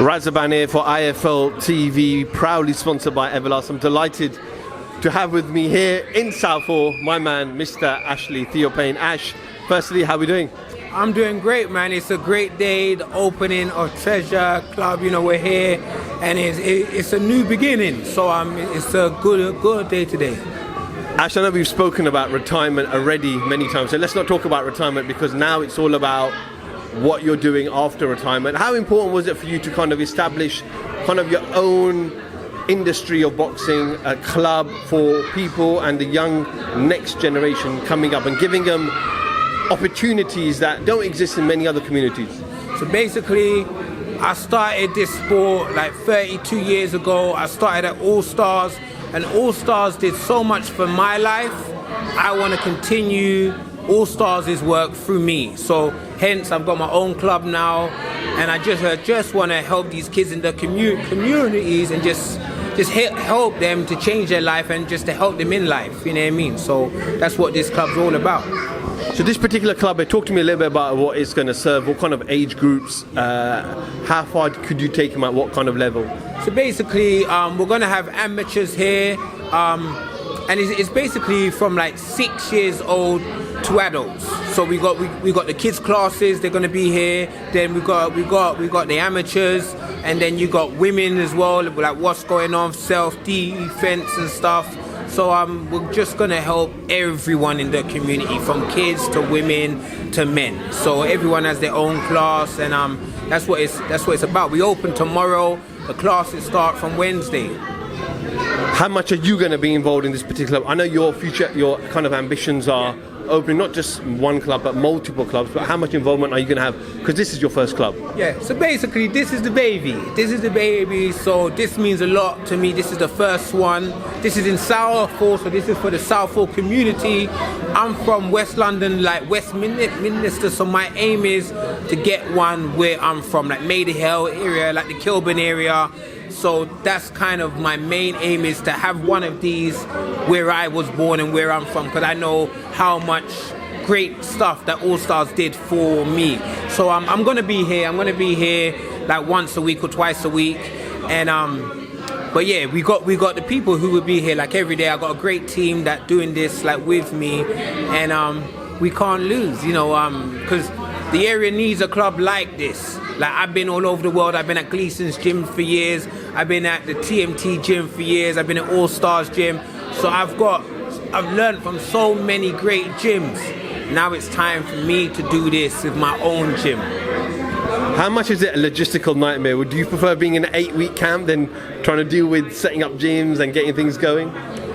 Razaban here for IFL TV, proudly sponsored by Everlast. I'm delighted to have with me here in Southall my man, Mr. Ashley Theophane. Ash, firstly, how are we doing? I'm doing great, man. It's a great day, the opening of Treasure Club. You know, we're here, and it's a new beginning. So it's a good day today. Ash, I know we've spoken about retirement already many times, so let's not talk about retirement because now it's all about what you're doing after retirement. How important was it for you to kind of establish kind of your own industry of boxing, a club for people and the young next generation coming up and giving them opportunities that don't exist in many other communities? So basically, I started this sport like 32 years ago. I started at All Stars, and All Stars did so much for my life. I want to continue All Stars' work through me. So hence I've got my own club now, and I just want to help these kids in the communities and just help them to change their life and just to help them in life, you know what I mean? So that's what this club's all about. So this particular club, talk to me a little bit about what it's going to serve, what kind of age groups, how far could you take them at what kind of level? So basically, we're going to have amateurs here, and it's basically from like 6 years old to adults. So we got the kids classes, they're going to be here. Then we got the amateurs, and then you got women as well, like what's going on, self-defense and stuff. So we're just going to help everyone in the community, from kids to women to men. So everyone has their own class, and that's what it's about. We open tomorrow. The classes start from Wednesday. How much are you going to be involved in this particular? I know your kind of ambitions are opening not just one club but multiple clubs, but how much involvement are you going to have? Because this is your first club. Yeah, so basically this is the baby. So this means a lot to me. This is the first one. This is in Southall, so this is for the Southall community. I'm from West London, like Westminster, so my aim is to get one where I'm from, like Maidenhead area, like the Kilburn area. So that's kind of my main aim, is to have one of these where I was born and where I'm from, because I know how much great stuff that All Stars did for me. So I'm going to be here. I'm going to be here like once a week or twice a week. And but yeah, we got the people who will be here like every day. I got a great team that doing this like with me, and we can't lose, you know, because the area needs a club like this. Like, I've been all over the world. I've been at Gleason's gym for years. I've been at the TMT gym for years. I've been at All Stars gym. So I've learned from so many great gyms. Now it's time for me to do this with my own gym. How much is it a logistical nightmare? Would you prefer being in an 8-week camp than trying to deal with setting up gyms and getting things going?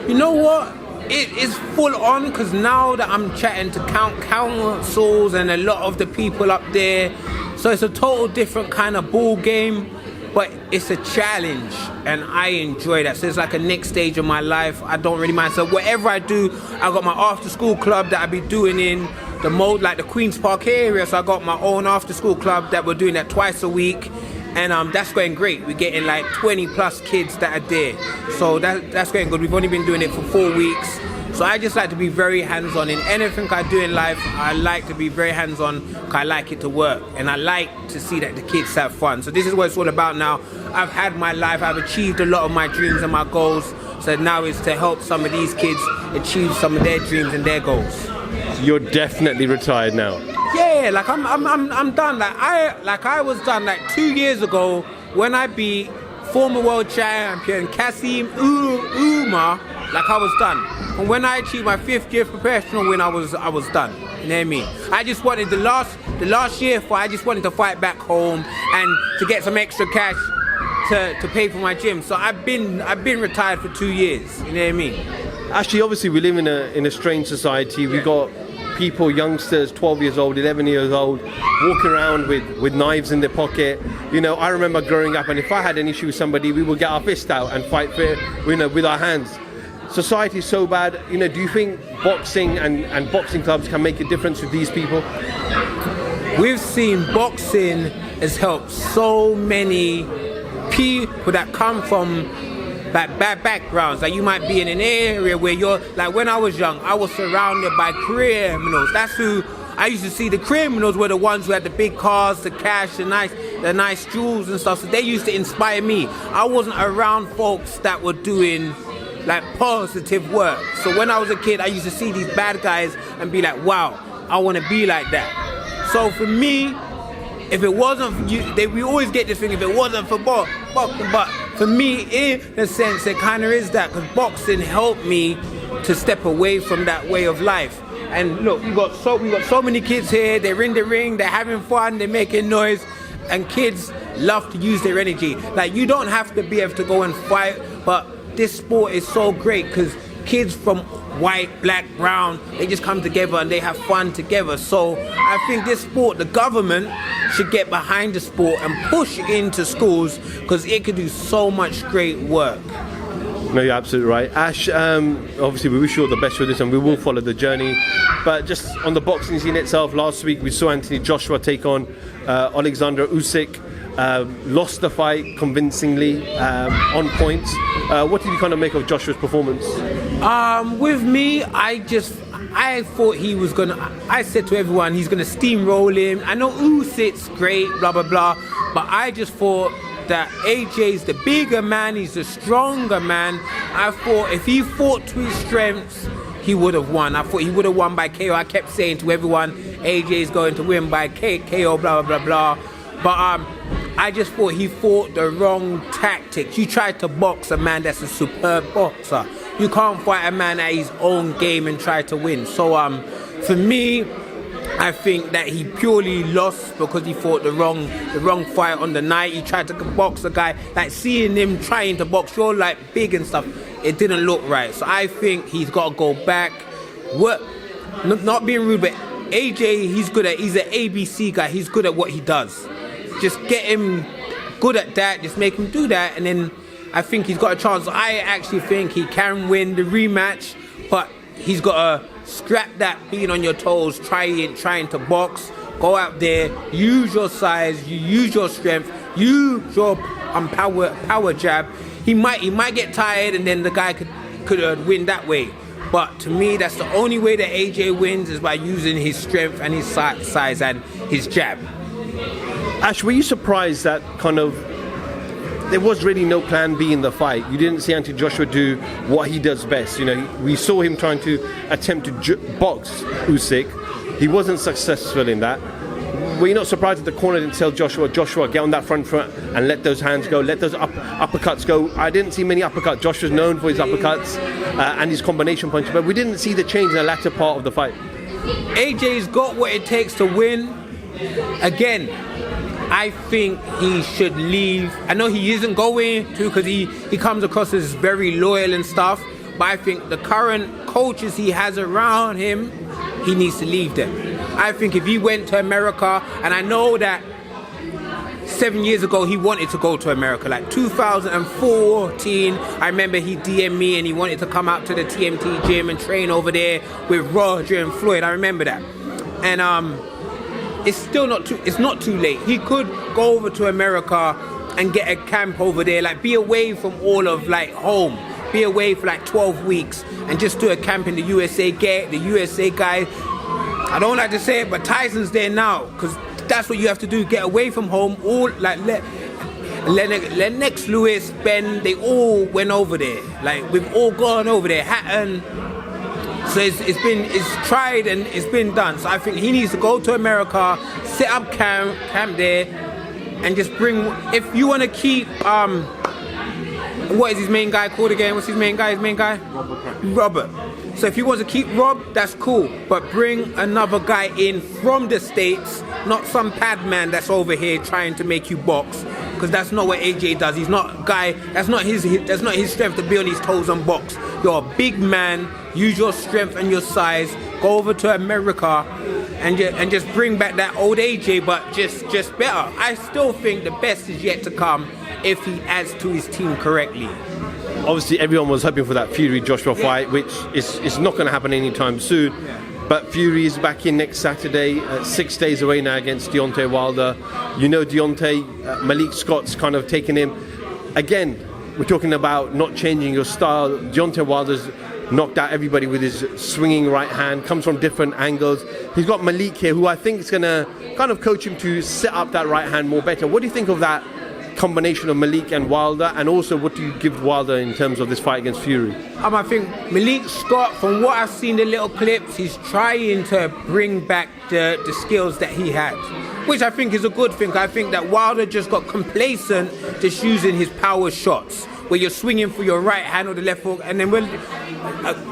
You know what? It is full on, because now that I'm chatting to councils and a lot of the people up there, so it's a total different kind of ball game, but it's a challenge, and I enjoy that. So it's like a next stage of my life. I don't really mind. So whatever I do, I got my after-school club that I be doing in like the Queen's Park area. So I got my own after-school club that we're doing that twice a week, and that's going great. We're getting like 20 plus kids that are there. So that's going good. We've only been doing it for 4 weeks. So I just like to be very hands-on. In anything I do in life, I like to be very hands-on, because I like it to work. And I like to see that the kids have fun. So this is what it's all about now. I've had my life. I've achieved a lot of my dreams and my goals. So now it's to help some of these kids achieve some of their dreams and their goals. You're definitely retired now. Yeah, like I'm done. Like I was done like 2 years ago when I beat former world champion Kasim Umar. Like, I was done. And when I achieved my 5th year professional win, I was done. You know what I mean? I just wanted the last year I just wanted to fight back home and to get some extra cash to pay for my gym. So I've been retired for 2 years. You know what I mean? Actually, obviously, we live in a strange society. We've got people, youngsters, 12 years old, 11 years old, walking around with knives in their pocket. You know, I remember growing up, and if I had an issue with somebody, we would get our fist out and fight for it, you know, with our hands. Society is so bad. You know, do you think boxing and boxing clubs can make a difference with these people? We've seen boxing has helped so many people that come from like bad backgrounds. Like, you might be in an area where you're like, when I was young, I was surrounded by criminals. That's who I used to see. The criminals were the ones who had the big cars, the cash, the nice. the nice jewels and stuff. So they used to inspire me. I wasn't around folks that were doing like positive work. So when I was a kid, I used to see these bad guys and be like, wow, I want to be like that. So for me, if it wasn't for you, we always get this thing, if it wasn't for boxing, but for me, in a sense, it kind of is that, because boxing helped me to step away from that way of life. And look, we got so many kids here, they're in the ring, they're having fun, they're making noise, and kids love to use their energy. Like, you don't have to be able to go and fight, but this sport is so great because kids from white, black, brown, they just come together and they have fun together. So I think this sport, the government should get behind the sport and push it into schools, because it could do so much great work. No, you're absolutely right. Ash, obviously we wish you all the best with this and we will follow the journey. But just on the boxing scene itself, last week we saw Anthony Joshua take on Alexander Usyk. Lost the fight convincingly, on points. What did you kind of make of Joshua's performance? With me, I thought he was I said to everyone, he's gonna steamroll him. I know Usyk's great, blah, blah, blah, but I just thought that AJ's the bigger man, he's the stronger man. I thought if he fought to his strengths, he would have won. I thought he would have won by KO. I kept saying to everyone, AJ's going to win by KO, blah, blah, blah, blah. But I just thought he fought the wrong tactics. You tried to box a man that's a superb boxer. You can't fight a man at his own game and try to win. So for me, I think that he purely lost because he fought the wrong fight on the night. He tried to box a guy, like seeing him trying to box, you're like big and stuff, it didn't look right. So I think he's got to go back. Not being rude, but AJ, he's an ABC guy. He's good at what he does. Just get him good at that, just make him do that, and then I think he's got a chance. I actually think he can win the rematch, but he's got to scrap that being on your toes, trying to box, go out there, use your size, use your strength, use your power jab. He might get tired, and then the guy could win that way. But to me, that's the only way that AJ wins, is by using his strength and his size and his jab. Ash, were you surprised that kind of there was really no plan B in the fight? You didn't see Anthony Joshua do what he does best. You know, we saw him trying to attempt to box Usyk. He wasn't successful in that. Were you not surprised that the corner didn't tell Joshua, get on that front and let those hands go, let those uppercuts go? I didn't see many uppercuts. Joshua's known for his uppercuts and his combination punches, but we didn't see the change in the latter part of the fight. AJ's got what it takes to win. Again, I think he should leave. I know he isn't going to, because he comes across as very loyal and stuff, but I think the current coaches he has around him, he needs to leave them. I think if he went to America, and I know that 7 years ago he wanted to go to America, like 2014, I remember he DM'd me and he wanted to come out to the TMT gym and train over there with Roger and Floyd. I remember that. And it's still not too late. He could go over to America and get a camp over there, like be away from all of like home, be away for like 12 weeks and just do a camp in the USA, get the USA guys. I don't like to say it, but Tyson's there now, because that's what you have to do, get away from home. All like Lennox, Lewis, Ben, they all went over there. Like, we've all gone over there. Hatton. So it's tried and it's been done. So I think he needs to go to America, set up camp there, and just bring. If you want to keep what is his main guy called again? What's his main guy? Robert. So if you want to keep Rob, that's cool. But bring another guy in from the States, not some pad man that's over here trying to make you box. Because that's not what AJ does. He's not a guy. That's not his strength to be on his toes and box. You're a big man. Use your strength and your size. Go over to America and just bring back that old AJ, but just better. I still think the best is yet to come if he adds to his team correctly. Obviously, everyone was hoping for that Fury-Joshua fight, which is not going to happen anytime soon. But Fury is back in next Saturday, 6 days away now against Deontay Wilder. You know Deontay, Malik Scott's kind of taken him. Again, we're talking about not changing your style. Deontay Wilder's knocked out everybody with his swinging right hand, comes from different angles. He's got Malik here, who I think is going to kind of coach him to set up that right hand more better. What do you think of that combination of Malik and Wilder, and also what do you give Wilder in terms of this fight against Fury? I think Malik Scott, from what I've seen the little clips, he's trying to bring back the skills that he had, which I think is a good thing. I think that Wilder just got complacent just using his power shots, where you're swinging for your right hand or the left hook, and then when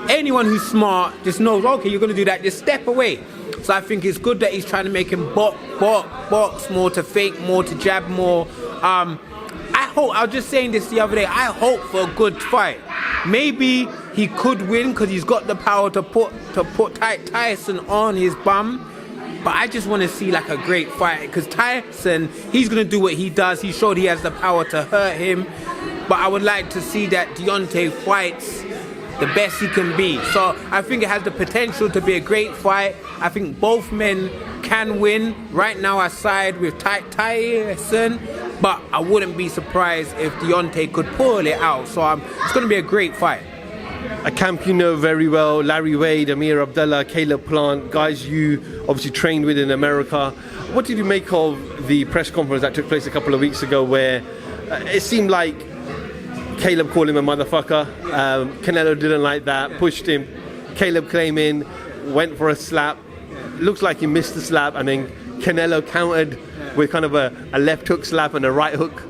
anyone who's smart just knows, okay, you're going to do that, just step away. So I think it's good that he's trying to make him box more, to fake more, to jab more. I was just saying this the other day, I hope for a good fight. Maybe he could win because he's got the power to put Tyson on his bum. But I just want to see like a great fight, because Tyson, he's going to do what he does. He showed he has the power to hurt him. But I would like to see that Deontay fights the best he can be. So I think it has the potential to be a great fight. I think both men can win. Right now I side with Tyson, but I wouldn't be surprised if Deontay could pull it out. So it's going to be a great fight. A camp you know very well, Larry Wade, Amir Abdullah, Caleb Plant, guys you obviously trained with in America. What did you make of the press conference that took place a couple of weeks ago, where it seemed like Caleb called him a motherfucker, Canelo didn't like that, pushed him, Caleb came in, went for a slap, looks like he missed the slap, and then Canelo countered with kind of a left hook slap and a right hook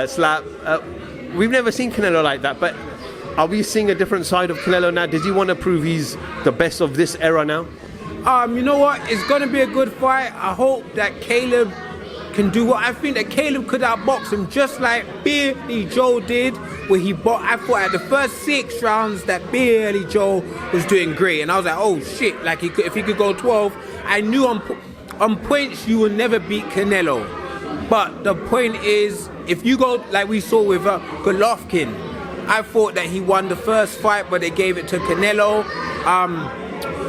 slap. We've never seen Canelo like that, but are we seeing a different side of Canelo now? Does he want to prove he's the best of this era now? You know what? It's going to be a good fight. I hope that Caleb can do what I think that Caleb could outbox him, just like Billy Joe did, where I thought at the first 6 rounds that Billy Joe was doing great, and I was like, oh shit, like if he could go 12, I knew on points you will never beat Canelo. But the point is, if you go like we saw with Golovkin, I thought that he won the first fight, but they gave it to Canelo.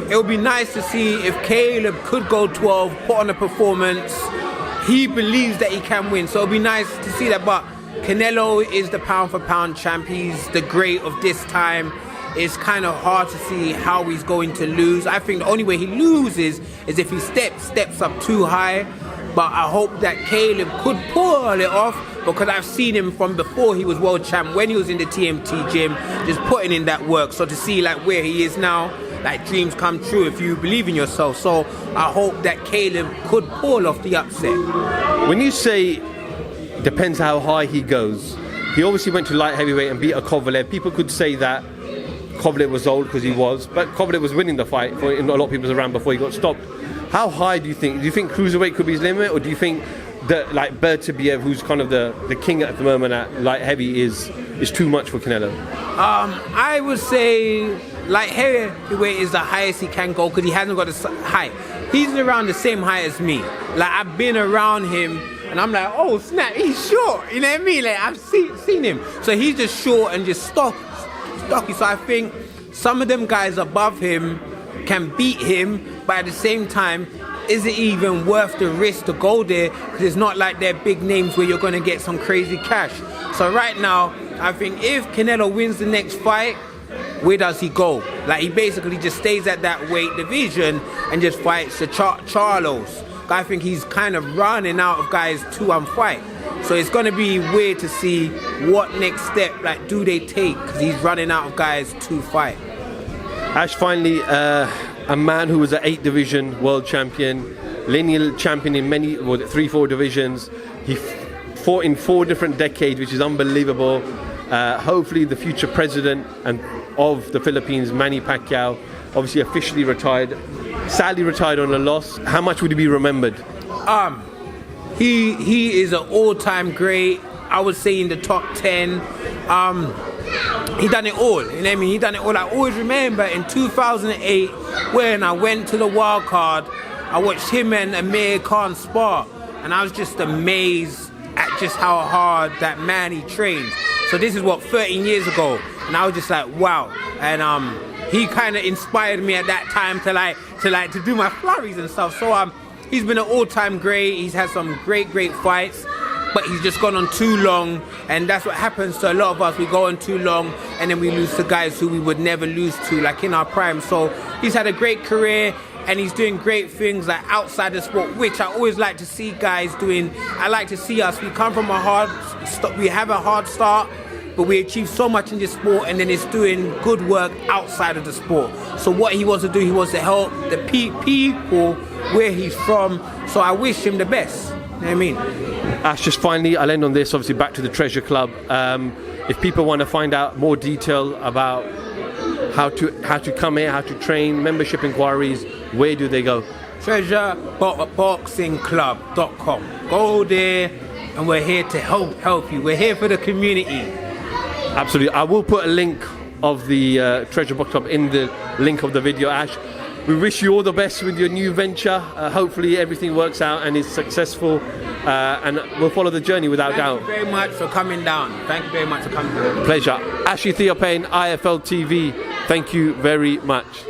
It would be nice to see if Caleb could go 12, put on a performance. He believes that he can win, so it'll be nice to see that. But Canelo is the pound for pound champ. He's the great of this time. It's kind of hard to see how he's going to lose. I think the only way he loses is if he steps up too high. But I hope that Caleb could pull it off, because I've seen him from before he was world champ, when he was in the TMT gym, just putting in that work. So to see like where he is now, like dreams come true if you believe in yourself. So I hope that Caleb could pull off the upset. When you say depends how high he goes, he obviously went to light heavyweight and beat a Kovalev. People could say that Kovalev was old, because he was, but Kovalev was winning the fight for a lot of people around before he got stopped. How high do you think? Do you think cruiserweight could be his limit, or do you think that like Bertabiev, who's kind of the king at the moment at light heavy, is too much for Canelo? I would say light heavyweight is the highest he can go, because he hasn't got the height. He's around the same height as me. Like I've been around him, and I'm like, oh snap, he's short. You know what I mean? Like I've seen him. So he's just short and just stocky. So I think some of them guys above him can beat him, but at the same time, is it even worth the risk to go there? Because it's not like they're big names where you're going to get some crazy cash. So right now, I think if Canelo wins the next fight, where does he go? Like he basically just stays at that weight division and just fights the Charlos. I think he's kind of running out of guys to fight. So it's going to be weird to see what next step like do they take, because he's running out of guys to fight. Ash, finally, a man who was an 8 division world champion, lineal champion in 3-4 divisions. He fought in 4 different decades, which is unbelievable. Hopefully the future president of the Philippines, Manny Pacquiao, obviously officially retired, sadly retired on a loss. How much would he be remembered? He is an all-time great. I would say in the top 10. He done it all, you know what I mean? He done it all. I always remember in 2008 when I went to the wild card, I watched him and Amir Khan spar, and I was just amazed at just how hard that man he trained. So this is 13 years ago, and I was just like, wow. And he kind of inspired me at that time to do my flurries and stuff. So he's been an all-time great. He's had some great fights. but he's just gone on too long, and that's what happens to a lot of us. We go on too long, and then we lose to guys who we would never lose to, like in our prime. So he's had a great career, and he's doing great things like outside the sport, which I always like to see guys doing. I like to see us. We come from a hard start. We have a hard start, but we achieve so much in this sport, and then it's doing good work outside of the sport. So what he wants to do, he wants to help the people where he's from. So I wish him the best. You know what I mean? Ash, just finally, I'll end on this, obviously back to the Treasure Club. If people want to find out more detail about how to come here, how to train, membership inquiries, where do they go? TreasureBoxingClub.com. Go there, and we're here to help you. We're here for the community. Absolutely. I will put a link of the Treasure Box Club in the link of the video, Ash. We wish you all the best with your new venture. Hopefully everything works out and is successful, and we'll follow the journey without doubt. Thank you very much for coming down. Thank you very much for coming down. Pleasure. Ashley Theophane, IFL TV, thank you very much.